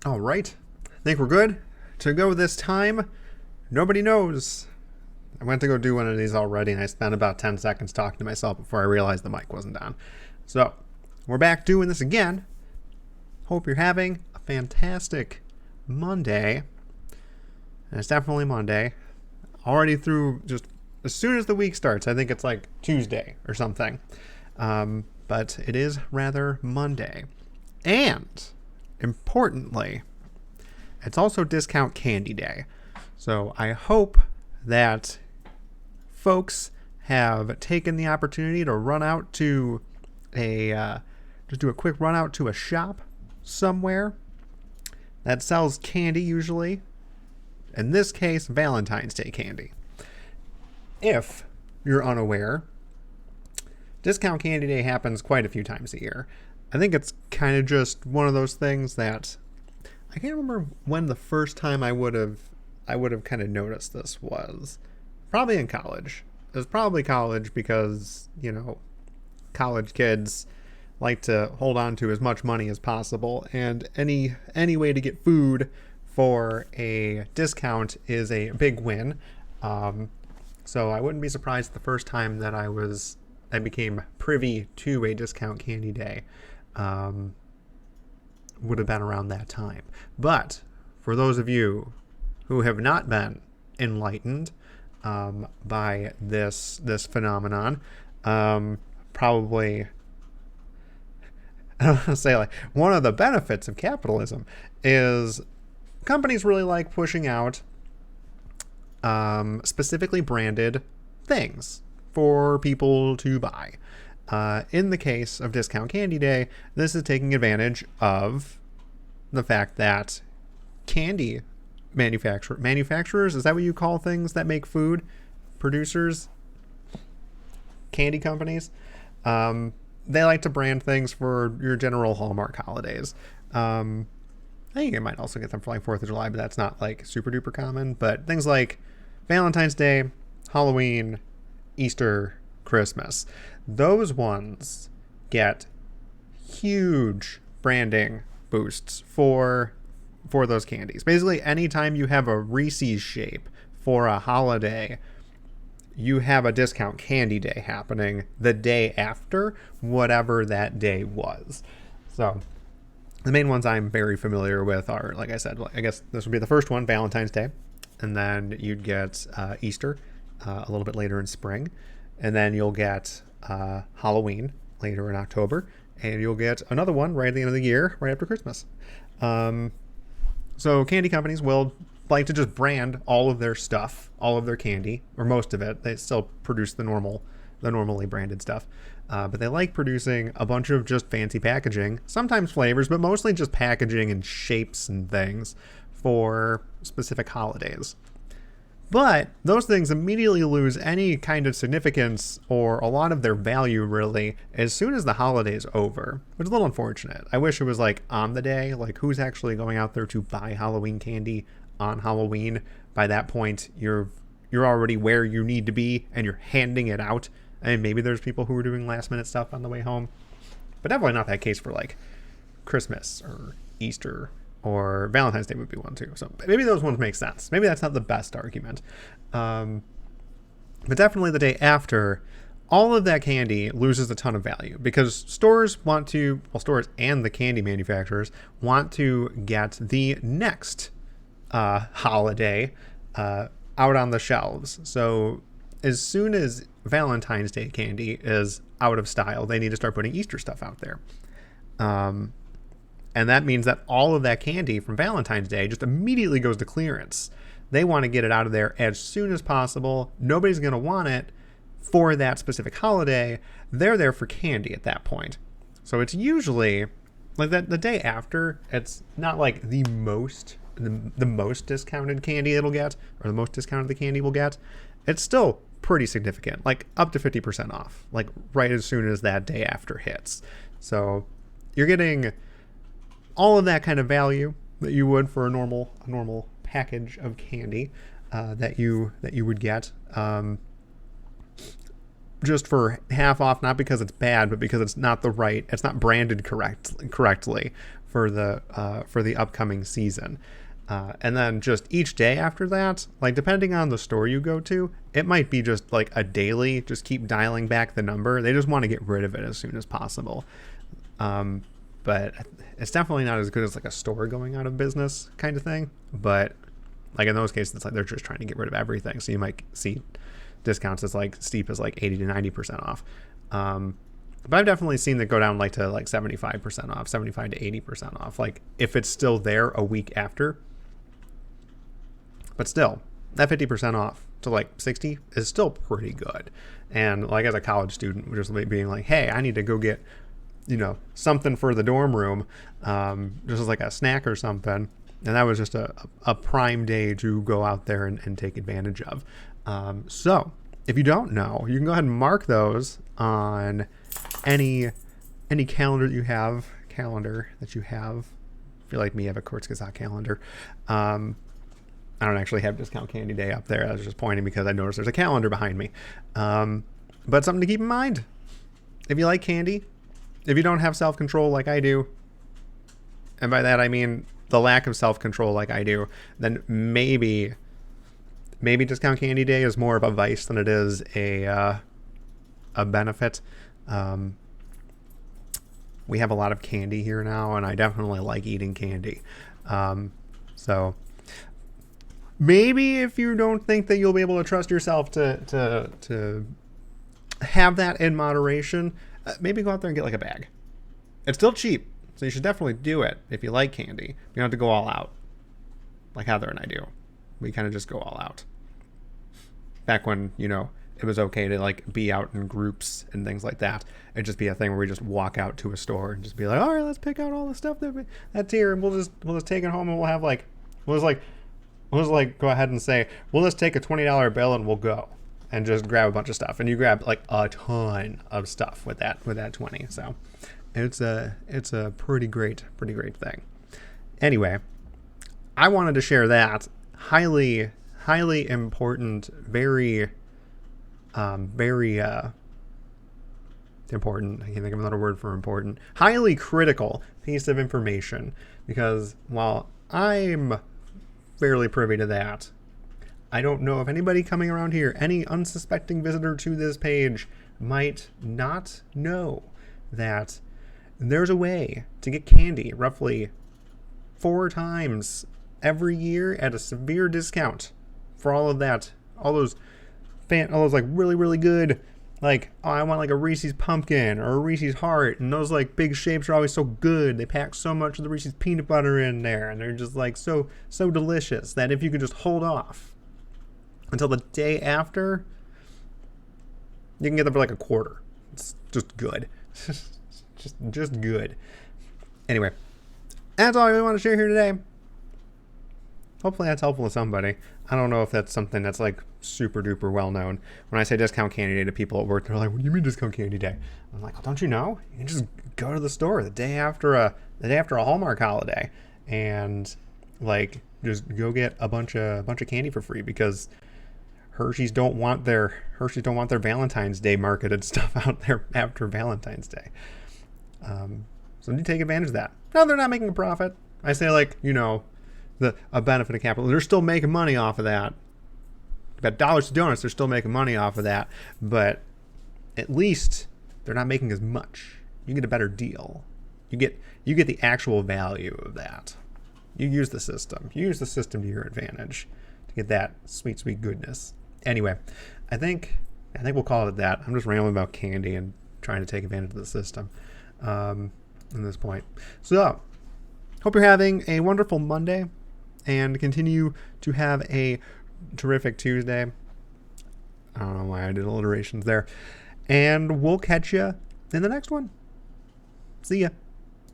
All right. I think we're good to go this time. Nobody knows. I went to go do one of these already, and I spent about 10 seconds talking to myself before I realized the mic wasn't on. So, we're back doing this again. Hope you're having a fantastic Monday. And it's definitely Monday. Already through just as soon as the week starts. I think it's like Tuesday or something. But it is rather Monday. And importantly, it's also Discount Candy Day. So I hope that folks have taken the opportunity to run out to just do a quick run out to a shop somewhere that sells candy usually. In this case, Valentine's Day candy. If you're unaware, Discount Candy Day happens quite a few times a year. I think it's kind of just one of those things that I can't remember when the first time I would have kind of noticed this was. Probably in college. It was probably college because, college kids like to hold on to as much money as possible, and any way to get food for a discount is a big win. So I wouldn't be surprised the first time that I became privy to a Discount Candy Day would have been around that time. But for those of you who have not been enlightened by this phenomenon, probably I don't want to say, like, one of the benefits of capitalism is companies really like pushing out specifically branded things for people to buy. In the case of Discount Candy Day, this is taking advantage of the fact that candy manufacturers, is that what you call things that make food? Producers? Candy companies? They like to brand things for your general Hallmark holidays. I think you might also get them for like 4th of July, but that's not like super duper common. But things like Valentine's Day, Halloween, Easter, Christmas, those ones get huge branding boosts for those candies. Basically, anytime you have a Reese's shape for a holiday, you have a Discount Candy Day happening the day after whatever that day was. So the main ones I'm very familiar with are, like I said, I guess this would be the first one, Valentine's Day. And then you'd get Easter a little bit later in spring. And then you'll get Halloween later in October. And you'll get another one right at the end of the year, right after Christmas. So candy companies will like to just brand all of their stuff, all of their candy, or most of it. They still produce the normally branded stuff. But they like producing a bunch of just fancy packaging, sometimes flavors, but mostly just packaging and shapes and things for specific holidays. But those things immediately lose any kind of significance or a lot of their value, really, as soon as the holiday's over, which is a little unfortunate. I wish it was like on the day, like who's actually going out there to buy Halloween candy on Halloween. By that point, you're already where you need to be and you're handing it out. And maybe there's people who are doing last minute stuff on the way home, but definitely not that case for like Christmas or Easter, or Valentine's Day would be one too. So maybe those ones make sense. Maybe that's not the best argument. But definitely the day after, all of that candy loses a ton of value because stores and the candy manufacturers want to get the next holiday out on the shelves. So as soon as Valentine's Day candy is out of style, they need to start putting Easter stuff out there. And that means that all of that candy from Valentine's Day just immediately goes to clearance. They want to get it out of there as soon as possible. Nobody's going to want it for that specific holiday. They're there for candy at that point. So it's usually like that the day after. It's not like the most discounted candy it'll get, or the most discounted the candy will get. It's still pretty significant, like up to 50% off, like right as soon as that day after hits. So you're getting all of that kind of value that you would for a normal package of candy that you would get just for half off, not because it's bad, but because it's not branded correctly for the upcoming season. And then just each day after that, like depending on the store you go to, it might be just like a daily, just keep dialing back the number. They just want to get rid of it as soon as possible. But it's definitely not as good as like a store going out of business kind of thing. But like in those cases, it's like they're just trying to get rid of everything. So you might see discounts as like steep as like 80 to 90% off. But I've definitely seen that go down like to like 75% off, 75 to 80% off. Like if it's still there a week after. But still, that 50% off to like 60 is still pretty good. And like as a college student, just being like, hey, I need to go get, something for the dorm room, just as like a snack or something. And that was just a prime day to go out there and take advantage of. So if you don't know, you can go ahead and mark those on any calendar that you have. If you're like me, I have a Kurzgesagt calendar. I don't actually have Discount Candy Day up there. I was just pointing because I noticed there's a calendar behind me. But something to keep in mind. If you like candy, if you don't have self-control like I do, and by that I mean the lack of self-control like I do, then maybe Discount Candy Day is more of a vice than it is a benefit. We have a lot of candy here now, and I definitely like eating candy. So maybe if you don't think that you'll be able to trust yourself to have that in moderation, maybe go out there and get like a bag. It's still cheap, so you should definitely do it if you like candy. You don't have to go all out like Heather and I do. We kind of just go all out. Back when, it was okay to like be out in groups and things like that. It'd just be a thing where we just walk out to a store and just be like, all right, let's pick out all the stuff that's here, and we'll just take it home, and we'll just go ahead and say, well, let's take a $20 bill and we'll go and just grab a bunch of stuff. And you grab like a ton of stuff with that 20. So it's a pretty great thing. Anyway, I wanted to share that highly important, very important. I can't think of another word for important. Highly critical piece of information, because while I'm fairly privy to that, I don't know if anybody coming around here, any unsuspecting visitor to this page, might not know that there's a way to get candy roughly 4 times every year at a severe discount for all of that, all those like really, really good, like, oh, I want like a Reese's Pumpkin or a Reese's Heart, and those like big shapes are always so good. They pack so much of the Reese's peanut butter in there, and they're just like so delicious that if you could just hold off until the day after, you can get them for like a quarter. It's just good. just good. Anyway, that's all I really want to share here today. Hopefully that's helpful to somebody. I don't know if that's something that's like super duper well known. When I say Discount Candy Day to people at work, they're like, what do you mean Discount Candy Day? I'm like, well, don't you know? You can just go to the store the day after a Hallmark holiday and like just go get a bunch of candy for free, because Hershey's don't want their Valentine's Day marketed stuff out there after Valentine's Day. So you take advantage of that. No, they're not making a profit. I say like, a benefit of capital. They're still making money off of that. About Dollars to Donuts, they're still making money off of that, but at least they're not making as much. You get a better deal. You get the actual value of that. You use the system. You use the system to your advantage to get that sweet, sweet goodness. Anyway, I think we'll call it that. I'm just rambling about candy and trying to take advantage of the system at this point. So, hope you're having a wonderful Monday and continue to have a terrific Tuesday. I don't know why I did alliterations there. And we'll catch you in the next one. See ya.